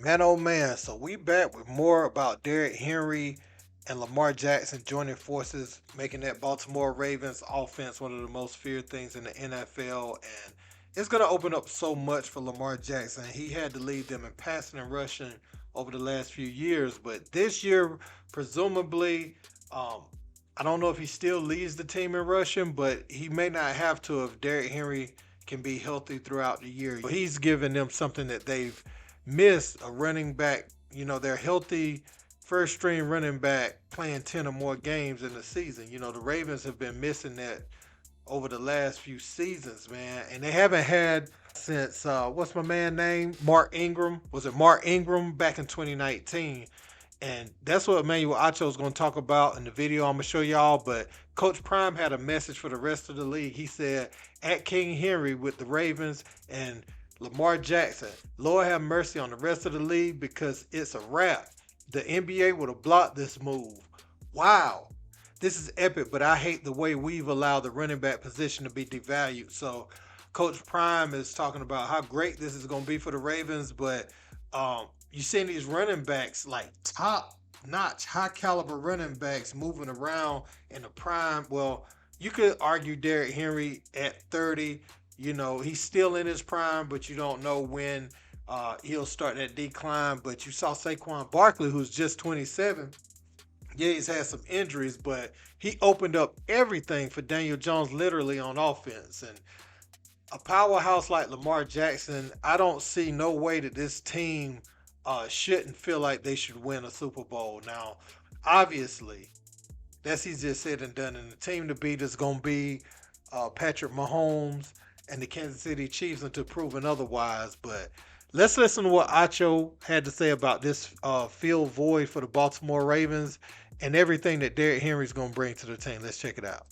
Man, oh man, so we back with more about Derrick Henry and Lamar Jackson joining forces, making that Baltimore Ravens offense one of the most feared things in the NFL. And it's going to open up so much for Lamar Jackson. He had to lead them in passing and rushing over the last few years, but this year, presumably, um, I don't know if he still leads the team in rushing, but he may not have to if Derrick Henry can be healthy throughout the year. He's given them something that they've missed, a running back. They're healthy first string running back playing 10 or more games in the season. The Ravens have been missing that over the last few seasons, man. And they haven't had since, what's my man name? Mark Ingram. Was it Mark Ingram back in 2019? And that's what Emmanuel Acho is going to talk about in the video I'm going to show y'all. But Coach Prime had a message for the rest of the league. He said, at King Henry with the Ravens and Lamar Jackson, Lord have mercy on the rest of the league because it's a wrap. The NBA would have blocked this move. Wow. This is epic, but I hate the way we've allowed the running back position to be devalued. So Coach Prime is talking about how great this is going to be for the Ravens, but you seeing these running backs like top notch, high caliber running backs moving around in the prime. Well, you could argue Derrick Henry at 30. He's still in his prime, but you don't know when he'll start that decline. But you saw Saquon Barkley, who's just 27. Yeah, he's had some injuries, but he opened up everything for Daniel Jones literally on offense. And a powerhouse like Lamar Jackson, I don't see no way that this team shouldn't feel like they should win a Super Bowl. Now, obviously, that's easier said than done. And the team to beat is going to be Patrick Mahomes and the Kansas City Chiefs until proven otherwise. But let's listen to what Acho had to say about this field void for the Baltimore Ravens and everything that Derrick Henry's going to bring to the team. Let's check it out.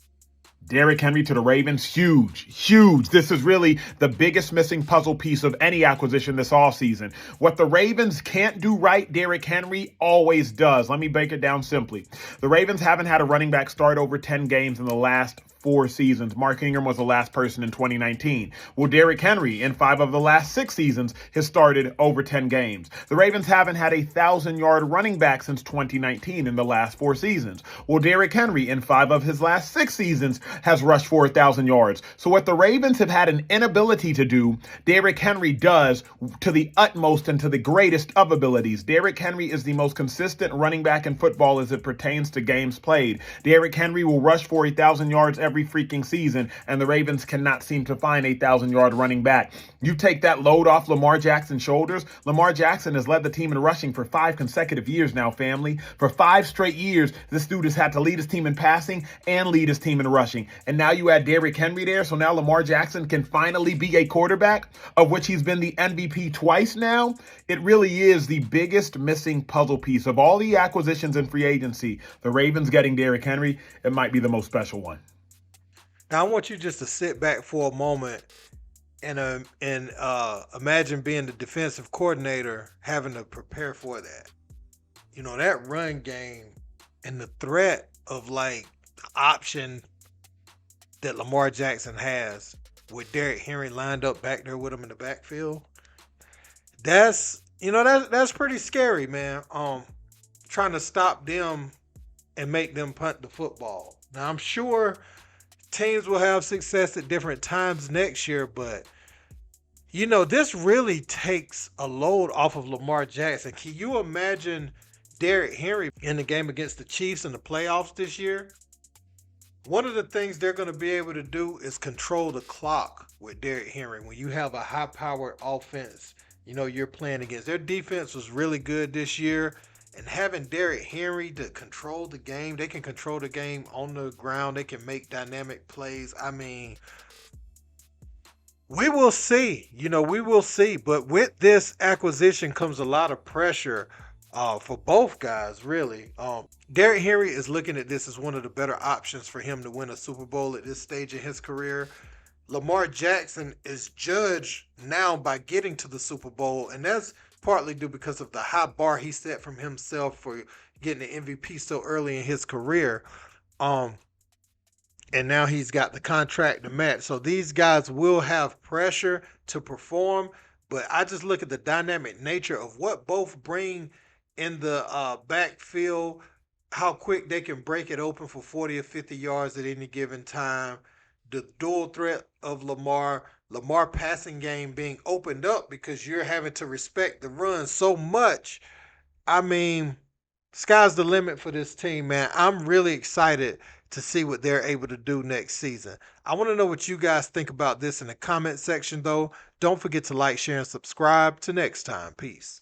Derrick Henry to the Ravens, huge, huge. This is really the biggest missing puzzle piece of any acquisition this offseason. What the Ravens can't do right, Derrick Henry always does. Let me break it down simply. The Ravens haven't had a running back start over 10 games in the last 4 seasons. Mark Ingram was the last person in 2019. Well, Derrick Henry, in 5 of the last 6 seasons, has started over 10 games. The Ravens haven't had a 1,000-yard running back since 2019 in the last 4 seasons. Well, Derrick Henry, in 5 of his last 6 seasons, has rushed for 1,000 yards. So what the Ravens have had an inability to do, Derrick Henry does to the utmost and to the greatest of abilities. Derrick Henry is the most consistent running back in football as it pertains to games played. Derrick Henry will rush for 1,000 yards every freaking season, and the Ravens cannot seem to find a 1,000-yard running back. You take that load off Lamar Jackson's shoulders. Lamar Jackson has led the team in rushing for 5 consecutive years now, family. For 5 straight years, this dude has had to lead his team in passing and lead his team in rushing. And now you add Derrick Henry there, so now Lamar Jackson can finally be a quarterback, of which he's been the MVP twice now. It really is the biggest missing puzzle piece of all the acquisitions in free agency. The Ravens getting Derrick Henry, it might be the most special one. Now, I want you just to sit back for a moment and imagine being the defensive coordinator having to prepare for that. That run game and the threat of like the option that Lamar Jackson has with Derrick Henry lined up back there with him in the backfield. That's pretty scary, man. Trying to stop them and make them punt the football. Now I'm sure teams will have success at different times next year, but this really takes a load off of Lamar Jackson. Can you imagine Derrick Henry in the game against the Chiefs in the playoffs this year? One of the things they're going to be able to do is control the clock with Derrick Henry. When you have a high-powered offense, you're playing against. Their defense was really good this year, and having Derrick Henry to control the game, they can control the game on the ground. They can make dynamic plays. I mean, we will see. We will see. But with this acquisition comes a lot of pressure for both guys, really. Derrick Henry is looking at this as one of the better options for him to win a Super Bowl at this stage in his career. Lamar Jackson is judged now by getting to the Super Bowl, and that's partly due because of the high bar he set from himself for getting the MVP so early in his career. And now he's got the contract to match. So these guys will have pressure to perform, But I just look at the dynamic nature of what both bring in the backfield, how quick they can break it open for 40 or 50 yards at any given time, the dual threat of Lamar passing game being opened up because you're having to respect the run so much. I mean, sky's the limit for this team, man. I'm really excited to see what they're able to do next season. I want to know what you guys think about this in the comment section, though. Don't forget to like, share, and subscribe. Till next time. Peace.